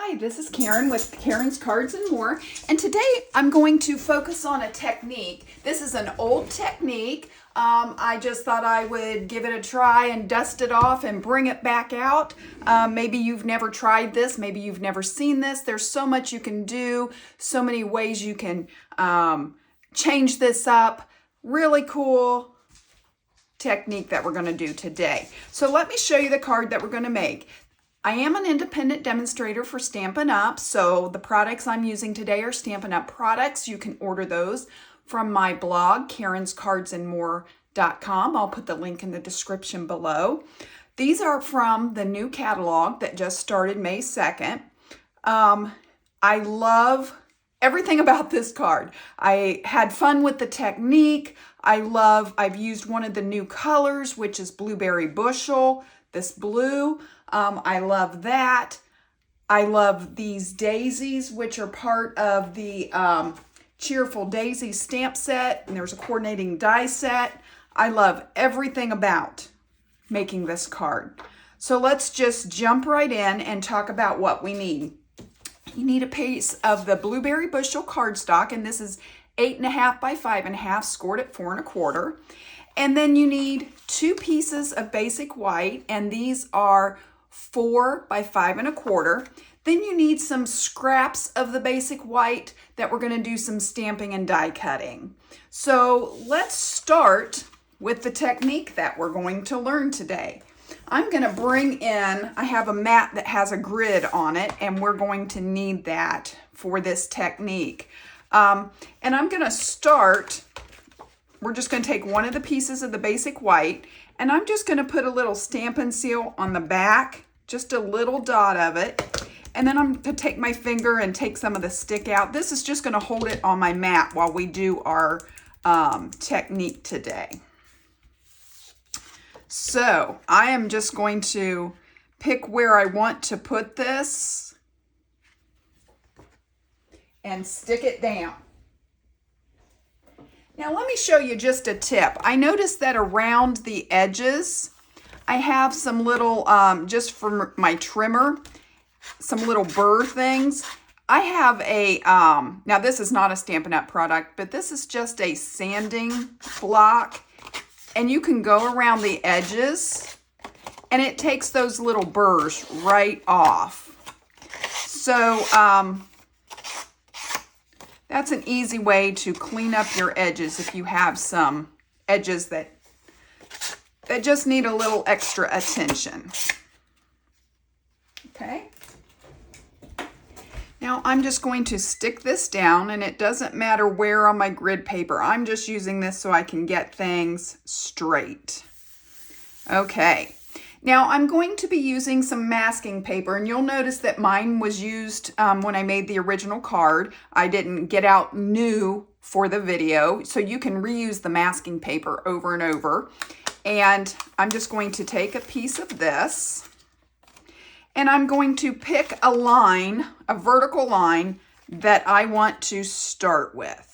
Hi, this is Karen with Karen's Cards and More, and today I'm going to focus on a technique. This is an old technique. I just thought I would give it a try and dust it off and bring it back out. Maybe you've never tried this, maybe you've never seen this. There's so much you can do, so many ways you can change this up. Really cool technique that we're going to do today. So let me show you the card that we're going to make. I am an independent demonstrator for Stampin' Up, so the products I'm using today are Stampin' Up products. You can order those from my blog, karenscardsandmore.com. I'll put the link in the description below. These are from the new catalog that just started May 2nd. I love everything about this card. I had fun with the technique. I've used one of the new colors, which is Blueberry Bushel, this blue. I love that. I love these daisies, which are part of the Cheerful Daisies stamp set, and there's a coordinating die set. I love everything about making this card. So let's just jump right in and talk about what we need. You need a piece of the Blueberry Bushel cardstock, and this is 8.5 by 5.5, scored at 4 1/4. And then you need 2 pieces of basic white, and these are 4 by 5 1/4. Then you need some scraps of the basic white that we're going to do some stamping and die cutting. So let's start with the technique that we're going to learn today. I'm going to bring in, I have a mat that has a grid on it, and we're going to need that for this technique. And I'm going to start, we're just going to take one of the pieces of the basic white, and I'm just going to put a little Stampin' Seal on the back, just a little dot of it. And then I'm going to take my finger and take some of the stick out. This is just going to hold it on my mat while we do our technique today. So I am just going to pick where I want to put this and stick it down. Now let me show you just a tip. I noticed that around the edges, I have some little, just for my trimmer, some little burr things. I have a, now this is not a Stampin' Up product, but this is just a sanding block. And you can go around the edges, and it takes those little burrs right off. So, that's an easy way to clean up your edges if you have some edges that just need a little extra attention. Okay. Now I'm just going to stick this down, and it doesn't matter where on my grid paper. I'm just using this so I can get things straight. Okay. Now I'm going to be using some masking paper, and you'll notice that mine was used when I made the original card. I didn't get out new for the video, so you can reuse the masking paper over and over. And I'm just going to take a piece of this, and I'm going to pick a line, a vertical line that I want to start with.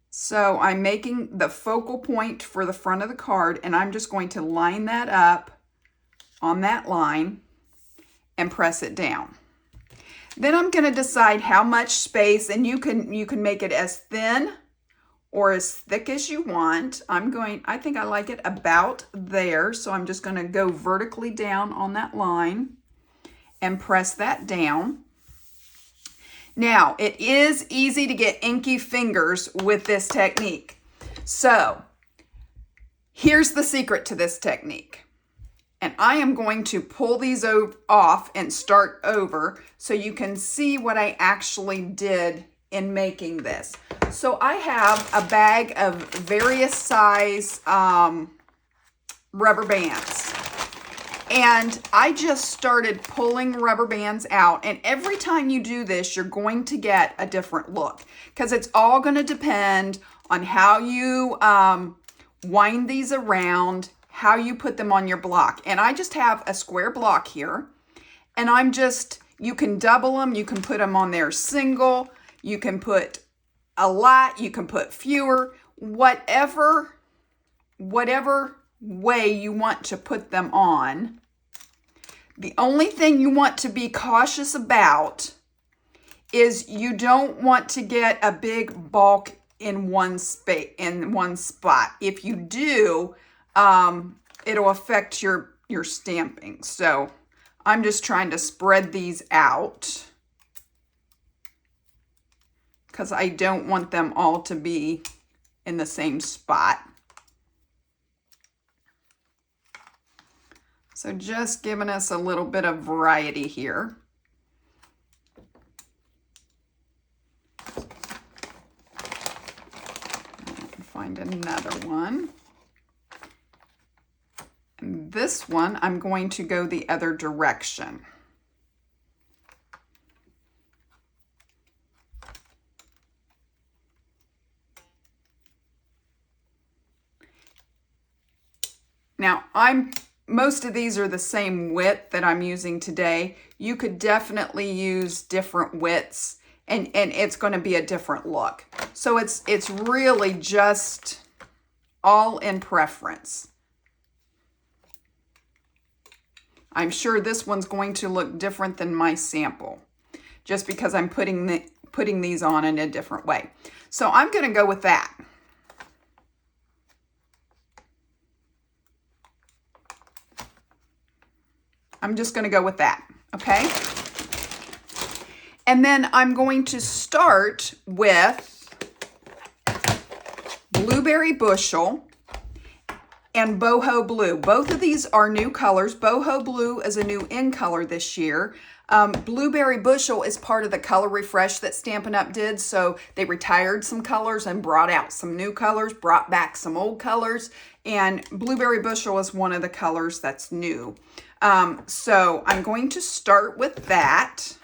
So I'm making the focal point for the front of the card, and I'm just going to line that up on that line and press it down. Then I'm going to decide how much space, and you can make it as thin or as thick as you want. I think I like it about there, so I'm just going to go vertically down on that line and press that down. Now, it is easy to get inky fingers with this technique. So, here's the secret to this technique. And I am going to pull these off and start over so you can see what I actually did in making this. So I have a bag of various size rubber bands. And I just started pulling rubber bands out. And every time you do this, you're going to get a different look, because it's all going to depend on how you wind these around, how you put them on your block. And I just have a square block here, and you can double them. You can put them on there single. You can put a lot. You can put fewer. Whatever way you want to put them on. The only thing you want to be cautious about is you don't want to get a big bulk in one spot. If you do, it'll affect your stamping. So I'm just trying to spread these out because I don't want them all to be in the same spot. So just giving us a little bit of variety here. Find another one. And this one, I'm going to go the other direction. Now, most of these are the same width that I'm using today. You could definitely use different widths and it's going to be a different look. So it's really just all in preference. I'm sure this one's going to look different than my sample just because I'm putting these on in a different way. So I'm going to go with that. I'm just going to go with that, okay? And then I'm going to start with Blueberry Bushel and Boho Blue. Both of these are new colors. Boho Blue is a new in color this year. Blueberry Bushel is part of the color refresh that Stampin' Up! Did, so they retired some colors and brought out some new colors, brought back some old colors, and Blueberry Bushel is one of the colors that's new. So I'm going to start with that.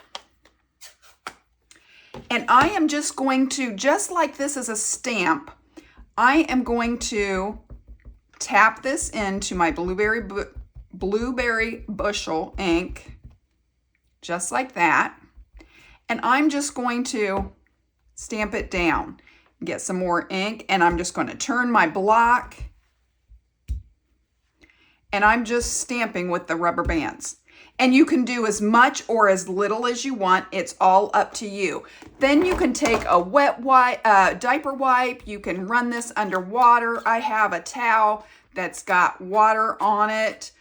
And I am just going to, just like this is a stamp, I am going to tap this into my Blueberry Bushel ink, just like that. And I'm just going to stamp it down, get some more ink, and I'm just going to turn my block. And I'm just stamping with the rubber bands. And you can do as much or as little as you want. It's all up to you. Then you can take a wet diaper wipe. You can run this under water. I have a towel that's got water on it.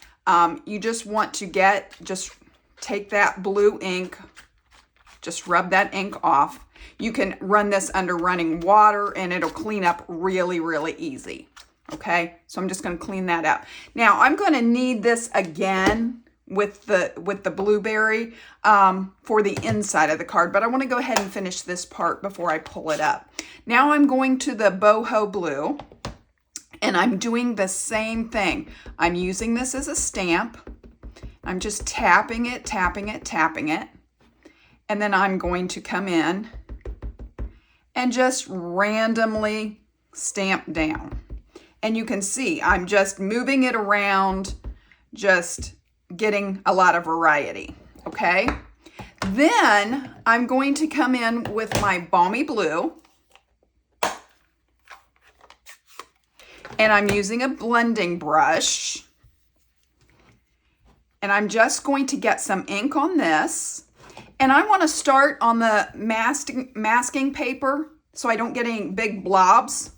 You just want to just take that blue ink, just rub that ink off. You can run this under running water and it'll clean up really, really easy. Okay, so I'm just going to clean that up. Now I'm going to need this again with the blueberry for the inside of the card, but I want to go ahead and finish this part before I pull it up. Now I'm going to the Boho Blue, and I'm doing the same thing. I'm using this as a stamp. I'm just tapping it, tapping it, tapping it, and then I'm going to come in and just randomly stamp down. And you can see I'm just moving it around, just getting a lot of variety, okay? Then I'm going to come in with my Balmy Blue. And I'm using a blending brush. And I'm just going to get some ink on this. And I want to start on the masking paper so I don't get any big blobs.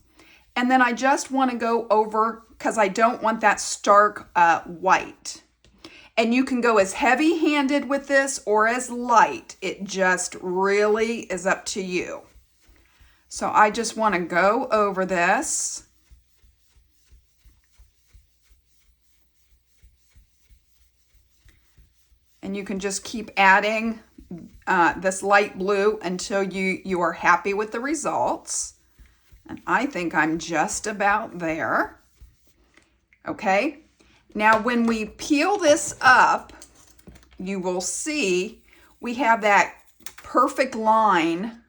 And then I just want to go over, because I don't want that stark white. And you can go as heavy-handed with this or as light. It just really is up to you. So I just want to go over this. And you can just keep adding this light blue until you are happy with the results. And I think I'm just about there. Okay. Now, when we peel this up, you will see we have that perfect line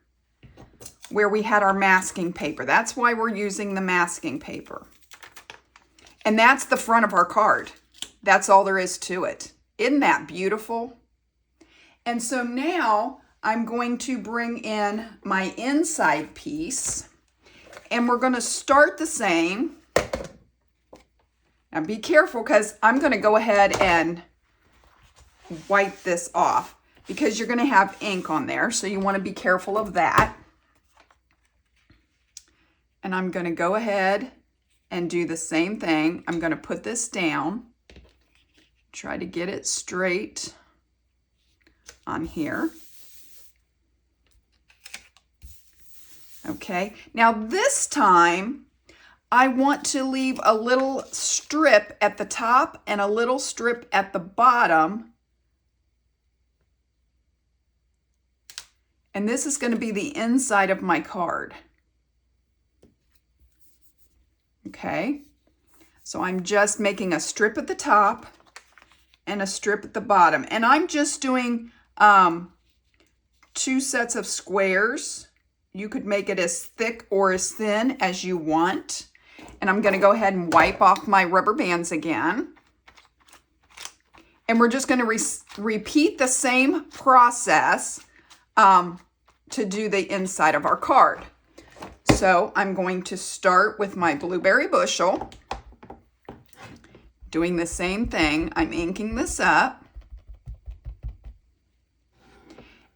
where we had our masking paper. That's why we're using the masking paper. And that's the front of our card. That's all there is to it. Isn't that beautiful? And so now I'm going to bring in my inside piece. And we're going to start the same. Now be careful, because I'm going to go ahead and wipe this off because you're going to have ink on there. So you want to be careful of that. And I'm going to go ahead and do the same thing. I'm going to put this down, try to get it straight on here. Okay, now this time I want to leave a little strip at the top and a little strip at the bottom. And this is going to be the inside of my card. Okay, so I'm just making a strip at the top and a strip at the bottom. And I'm just doing 2 sets of squares. You could make it as thick or as thin as you want. And I'm going to go ahead and wipe off my rubber bands again. And we're just going to repeat the same process to do the inside of our card. So I'm going to start with my blueberry bushel. Doing the same thing. I'm inking this up.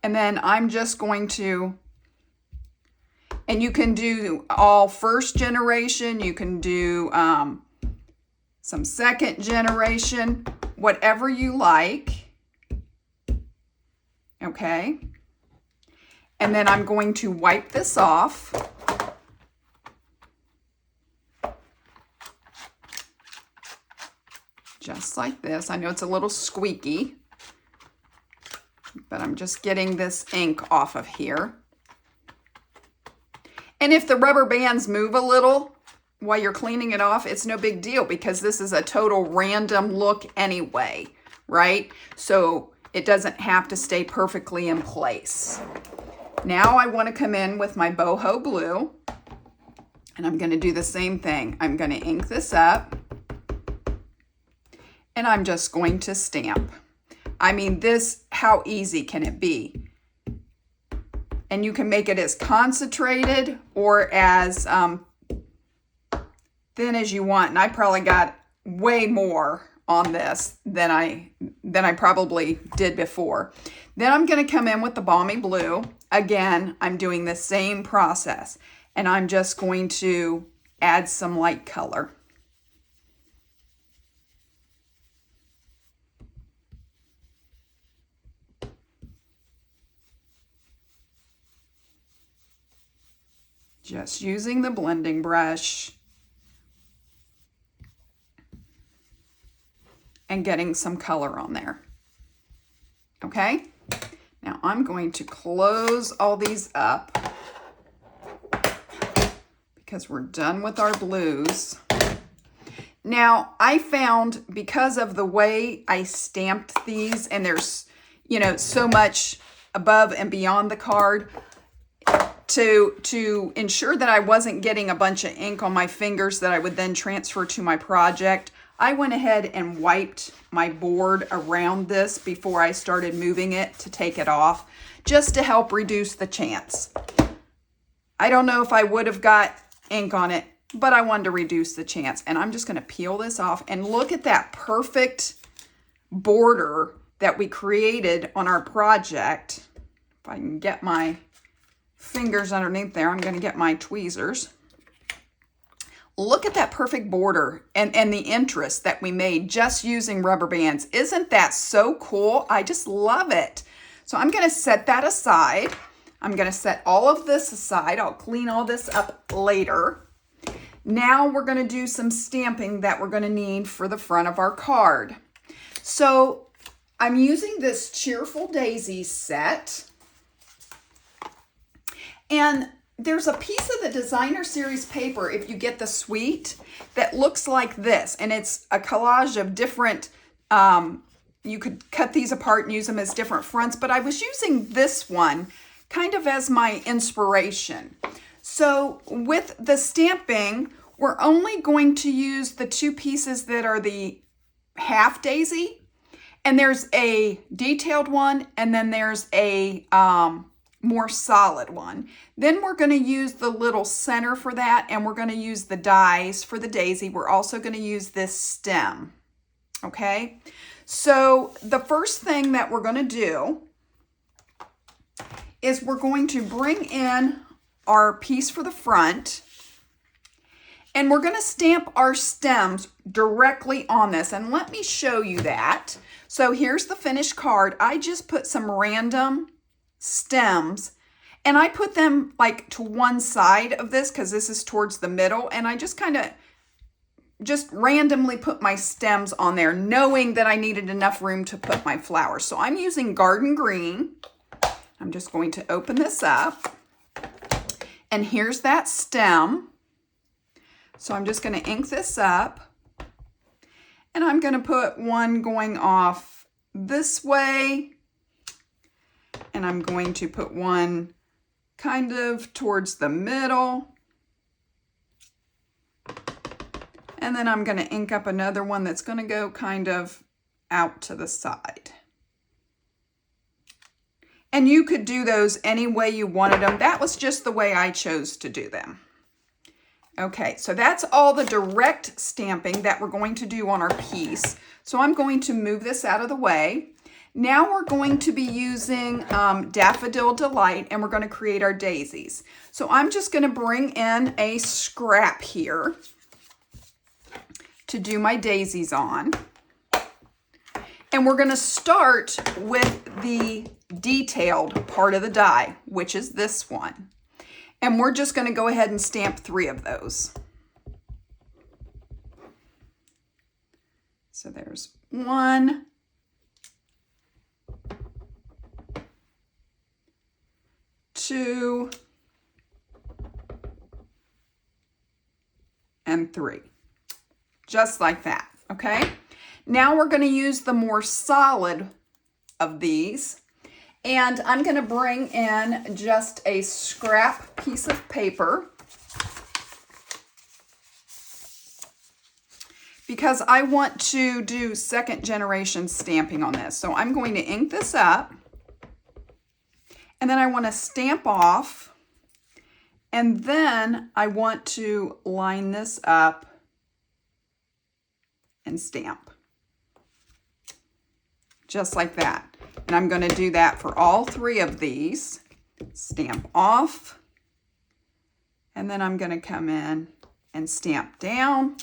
And then I'm just going to, and you can do all first generation, you can do some second generation, whatever you like. Okay. And then I'm going to wipe this off. Just like this. I know it's a little squeaky, but I'm just getting this ink off of here. And if the rubber bands move a little while you're cleaning it off, it's no big deal because this is a total random look anyway, right? So it doesn't have to stay perfectly in place. Now I want to come in with my boho blue, and I'm going to do the same thing. I'm going to ink this up. And I'm just going to stamp. I mean, this, how easy can it be? And you can make it as concentrated or as thin as you want. And I probably got way more on this than I probably did before. Then I'm going to come in with the balmy blue. Again, I'm doing the same process. And I'm just going to add some light color. Just using the blending brush and getting some color on there. Okay, now I'm going to close all these up because we're done with our blues. Now I found, because of the way I stamped these, and there's, you know, so much above and beyond the card, to ensure that I wasn't getting a bunch of ink on my fingers that I would then transfer to my project, I went ahead and wiped my board around this before I started moving it to take it off, just to help reduce the chance. I don't know if I would have got ink on it, but I wanted to reduce the chance. And I'm just going to peel this off, and look at that perfect border that we created on our project. If I can get my fingers underneath there, I'm going to get my tweezers. Look at that perfect border and the interest that we made just using rubber bands. Isn't that so cool? I just love it. So I'm going to set that aside. I'm going to set all of this aside. I'll clean all this up later. Now we're going to do some stamping that we're going to need for the front of our card. So I'm using this Cheerful Daisies set. And there's a piece of the designer series paper, if you get the suite, that looks like this. And it's a collage of different, you could cut these apart and use them as different fronts. But I was using this one kind of as my inspiration. So with the stamping, we're only going to use the 2 pieces that are the half daisy. And there's a detailed one, and then there's a more solid one. Then we're going to use the little center for that, and we're going to use the dies for the daisy. We're also going to use this stem. Okay, So the first thing that we're going to do is we're going to bring in our piece for the front, and we're going to stamp our stems directly on this. And let me show you that. So here's the finished card. I just put some random stems, and I put them like to one side of this because this is towards the middle, and I just kind of just randomly put my stems on there, knowing that I needed enough room to put my flowers. So I'm using Garden Green. I'm just going to open this up, and here's that stem. So I'm just going to ink this up, and I'm going to put one going off this way, and I'm going to put one kind of towards the middle. And then I'm going to ink up another one that's going to go kind of out to the side. And you could do those any way you wanted them. That was just the way I chose to do them. Okay, so that's all the direct stamping that we're going to do on our piece. So I'm going to move this out of the way. Now we're going to be using Daffodil Delight, and we're going to create our daisies. So I'm just going to bring in a scrap here to do my daisies on. And we're going to start with the detailed part of the die, which is this one. And we're just going to go ahead and stamp 3 of those. So there's 1, 2, and 3. Just like that, okay? Now we're going to use the more solid of these, and I'm going to bring in just a scrap piece of paper because I want to do second generation stamping on this. So I'm going to ink this up, and then I want to stamp off, and then I want to line this up and stamp. Just like that. And I'm going to do that for all 3 of these. Stamp off. And then I'm going to come in and stamp down.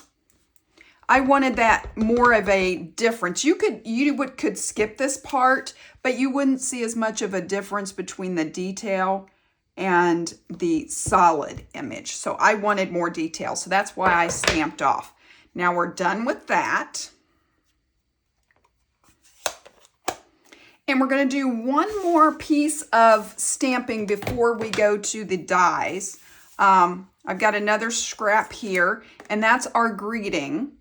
I wanted that more of a difference. You could skip this part, but you wouldn't see as much of a difference between the detail and the solid image. So I wanted more detail. So that's why I stamped off. Now we're done with that. And we're going to do one more piece of stamping before we go to the dies. I've got another scrap here, and that's our greeting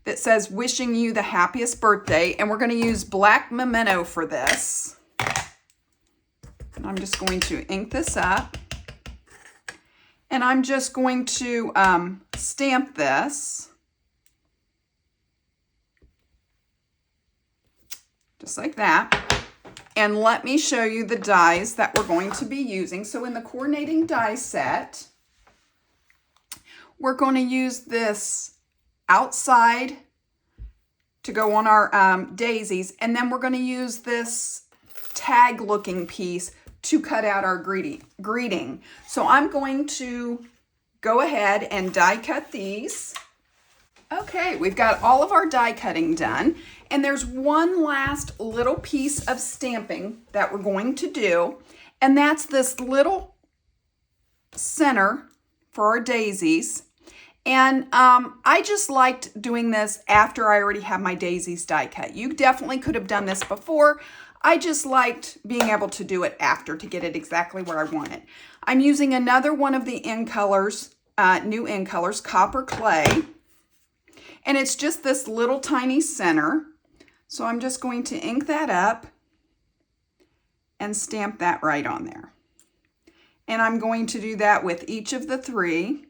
that says, wishing you the happiest birthday. And we're going to use black memento for this. And I'm just going to ink this up. And I'm just going to stamp this. Just like that. And let me show you the dies that we're going to be using. So in the coordinating die set, we're going to use this outside to go on our daisies. And then we're going to use this tag looking piece to cut out our greeting. So I'm going to go ahead and die cut these. Okay, we've got all of our die cutting done, and there's one last little piece of stamping that we're going to do, and that's this little center for our daisies. And I just liked doing this after I already have my daisies die cut. You definitely could have done this before. I just liked being able to do it after to get it exactly where I want it. I'm using another one of the in colors, new in colors, Copper Clay. And it's just this little tiny center. So I'm just going to ink that up and stamp that right on there. And I'm going to do that with each of the 3.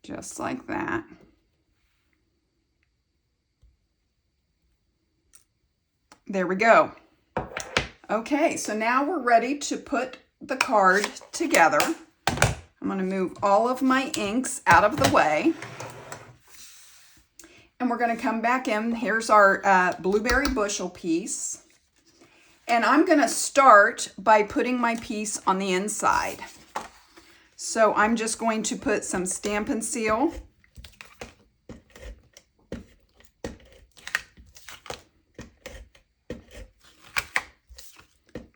Just like that. There we go. Okay, so now we're ready to put the card together. I'm going to move all of my inks out of the way. And we're going to come back in. Here's our blueberry bushel piece. And I'm going to start by putting my piece on the inside. So I'm just going to put some Stampin' Seal.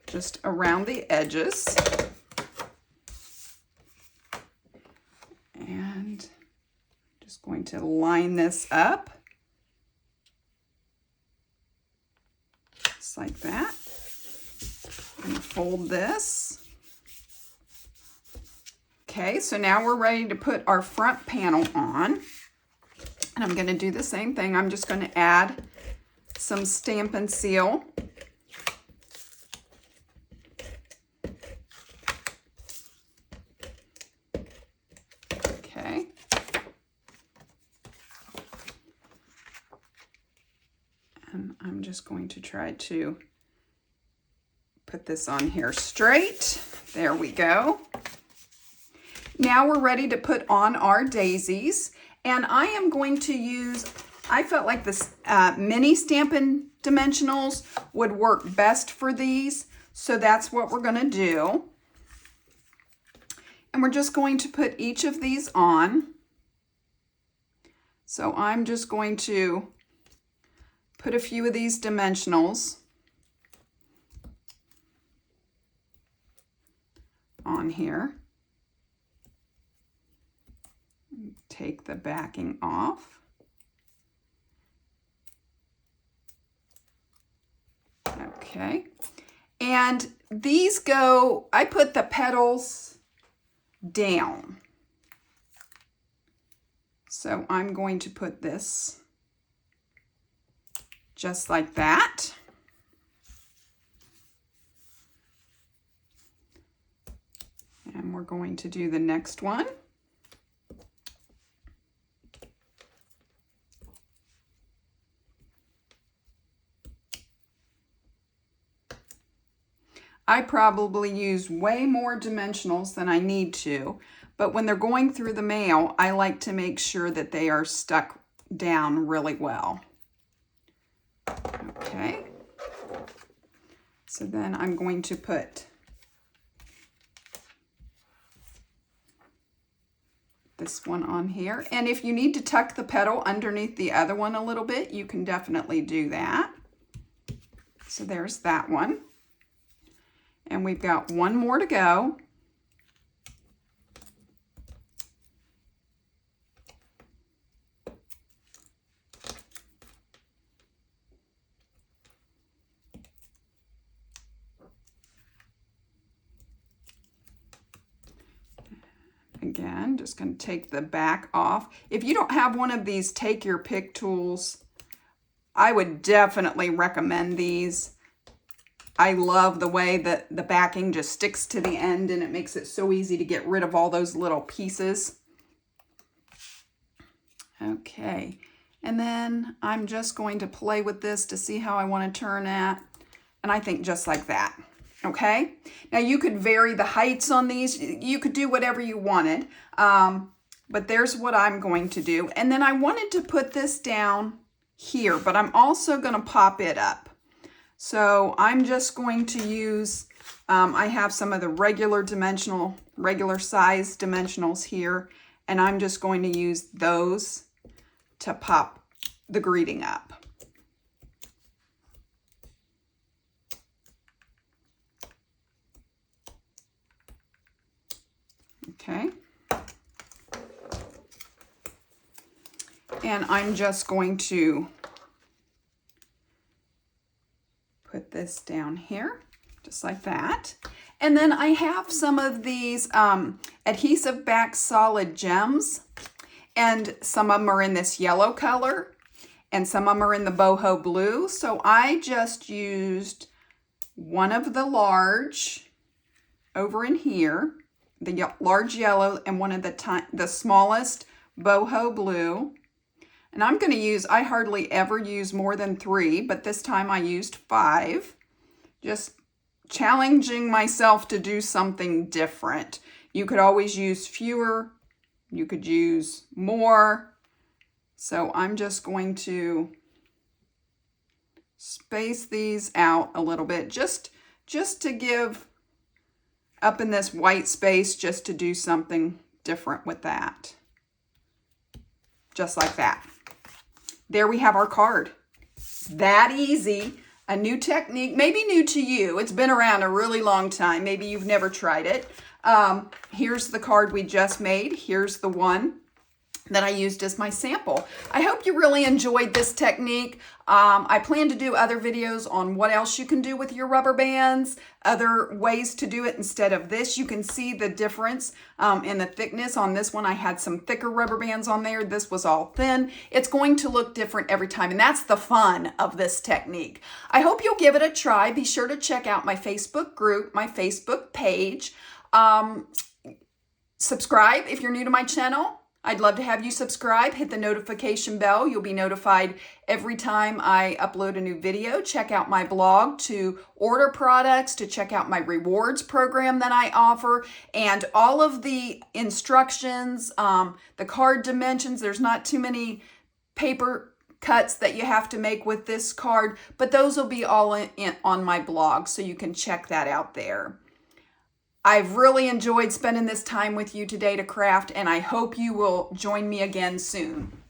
Just around the edges. And just going to line this up. Just like that. And fold this. Okay, so now we're ready to put our front panel on. And I'm going to do the same thing. I'm just going to add some Stampin' Seal. Okay. And I'm just going to try to put this on here straight. There we go. Now we're ready to put on our daisies. And I am going to use, I felt like this mini Stampin' Dimensionals would work best for these. So that's what we're going to do. And we're just going to put each of these on. So I'm just going to put a few of these dimensionals on here. Take the backing off. Okay. And these go, I put the petals down. So I'm going to put this just like that. And we're going to do the next one. I probably use way more dimensionals than I need to, but when they're going through the mail, I like to make sure that they are stuck down really well. Okay. So then I'm going to put this one on here. And if you need to tuck the petal underneath the other one a little bit, you can definitely do that. So there's that one. And we've got one more to go. Again, just going to take the back off. If you don't have one of these take your pick tools, I would definitely recommend these. I love the way that the backing just sticks to the end and it makes it so easy to get rid of all those little pieces. Okay, and then I'm just going to play with this to see how I want to turn that. And I think just like that. Okay, now you could vary the heights on these. You could do whatever you wanted, but there's what I'm going to do. And then I wanted to put this down here, but I'm also going to pop it up. So I'm just going to use, I have some of the regular size dimensionals here, and I'm just going to use those to pop the greeting up. Okay. And I'm just going to put this down here, just like that. And then I have some of these adhesive back solid gems, and some of them are in this yellow color, and some of them are in the boho blue. So I just used one of the large over in here, the large yellow, and one of the smallest boho blue. And I'm going to use, I hardly ever use more than 3, but this time I used 5. Just challenging myself to do something different. You could always use fewer. You could use more. So I'm just going to space these out a little bit, just to give up in this white space, just to do something different with that. Just like that. There we have our card. That easy. A new technique, maybe new to you. It's been around a really long time. Maybe you've never tried it. Here's the card we just made. Here's the one that I used as my sample. I hope you really enjoyed this technique. I plan to do other videos on what else you can do with your rubber bands, other ways to do it instead of this. You can see the difference in the thickness. On this one, I had some thicker rubber bands on there. This was all thin. It's going to look different every time, and that's the fun of this technique. I hope you'll give it a try. Be sure to check out my Facebook group, my Facebook page. Subscribe if you're new to my channel. I'd love to have you subscribe. Hit the notification bell. You'll be notified every time I upload a new video. Check out my blog to order products, to check out my rewards program that I offer, and all of the instructions, the card dimensions. There's not too many paper cuts that you have to make with this card, but those will be all on my blog, so you can check that out there. I've really enjoyed spending this time with you today to craft, and I hope you will join me again soon.